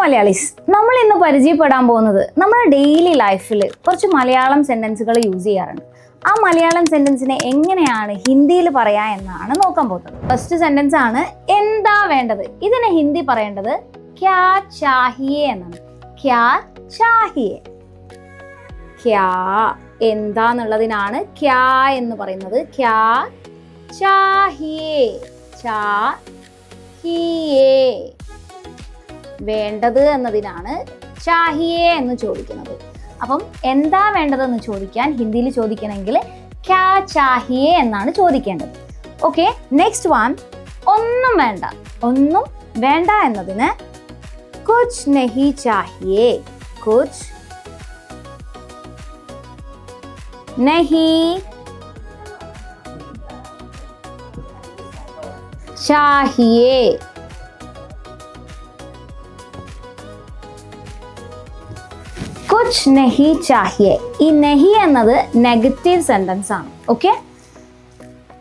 മലയാളീസ്, നമ്മൾ ഇന്ന് പരിചയപ്പെടാൻ പോകുന്നത് നമ്മുടെ ഡെയിലി ലൈഫിൽ കുറച്ച് മലയാളം സെന്റൻസുകൾ യൂസ് ചെയ്യാറുണ്ട്. ആ മലയാളം സെന്റൻസിനെ എങ്ങനെയാണ് ഹിന്ദിയിൽ പറയാ എന്നാണ് നോക്കാൻ പോകുന്നത്. ഫസ്റ്റ് സെന്റൻസ് ആണ് എന്താ വേണ്ടത്. ഇതിനെ ഹിന്ദി പറയേണ്ടത് ക്യാ ചാഹിയേ എന്നാണ്. ക്യാ ചാഹിയേ. ക്യാ എന്താന്നുള്ളതിനാണ് ക്യാ എന്ന് പറയുന്നത്. ക്യാ ചാഹിയേ. ചാഹിയേ. വേണ്ടത് എന്നതിനാണ് ചാഹിയേ എന്ന് ചോദിക്കുന്നത്. അപ്പം എന്താ വേണ്ടതെന്ന് ചോദിക്കാൻ ഹിന്ദിയിൽ ചോദിക്കണമെങ്കിൽ ക്യാ ചാഹിയേ എന്നാണ് ചോദിക്കേണ്ടത്. ഓക്കെ, നെക്സ്റ്റ് വൺ, ഒന്നും വേണ്ട. ഒന്നും വേണ്ട എന്നതിന് കുച്ച് നഹി ചാഹിയേ. കുച്ച് നഹി ചാഹിയേ. കുച്ച് നഹി ചാഹിയേ. ഈ നഹി എന്നത് നെഗറ്റീവ് സെന്റൻസ് ആണ്. ഓക്കെ,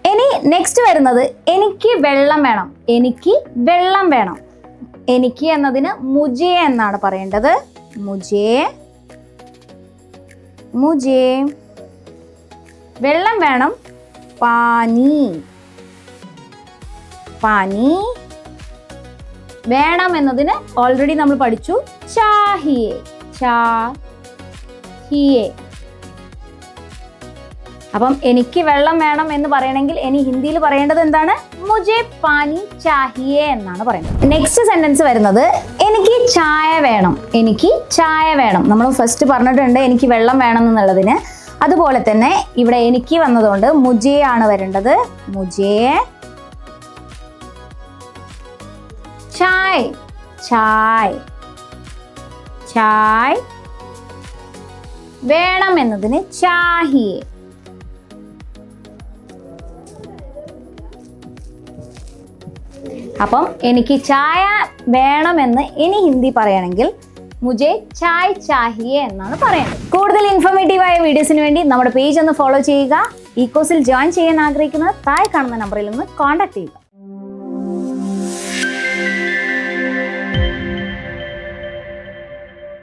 ഇനി നെക്സ്റ്റ് വരുന്നത് എനിക്ക് വെള്ളം വേണം. എനിക്ക് വെള്ളം വേണം. എനിക്ക് എന്നതിന് മുജേ എന്നാണ് പറയേണ്ടത്. മുജേ. മുജേ. വെള്ളം വേണം. പാനി. പാനി. വേണം എന്നതിന് ഓൾറെഡി നമ്മൾ പഠിച്ചു, ചാഹിയേ. ചാഹിയേ. അപ്പം എനിക്ക് വെള്ളം വേണം എന്ന് പറയണമെങ്കിൽ ഇനി ഹിന്ദിയിൽ പറയേണ്ടത് എന്താണ്? മുജേ പാനി ചാഹിയേ എന്നാണ് പറയുന്നത്. നെക്സ്റ്റ് സെന്റൻസ് വരുന്നത് എനിക്ക് ചായ വേണം. എനിക്ക് ചായ വേണം. നമ്മൾ ഫസ്റ്റ് പറഞ്ഞിട്ടുണ്ട് എനിക്ക് വെള്ളം വേണം എന്നുള്ളതിന്. അതുപോലെ തന്നെ ഇവിടെ എനിക്ക് വന്നതുകൊണ്ട് മുജേ ആണ് വരേണ്ടത്. മുജേ ചായ്. ചായ്. ചായ്. വേണം എന്നതിന് ചാഹിയേ. അപ്പം എനിക്ക് ചായ വേണമെന്ന് ഇനി ഹിന്ദി പറയണമെങ്കിൽ മുജേ ചായ് ചാഹിയേ എന്നാണ് പറയുന്നത്. കൂടുതൽ ഇൻഫോർമേറ്റീവായ വീഡിയോസിന് വേണ്ടി നമ്മുടെ പേജ് ഒന്ന് ഫോളോ ചെയ്യുക. ഇക്കോസിൽ ജോയിൻ ചെയ്യാൻ ആഗ്രഹിക്കുന്നത് താഴെ കാണുന്ന നമ്പറിൽ നിന്ന് കോൺടാക്ട് ചെയ്യുക.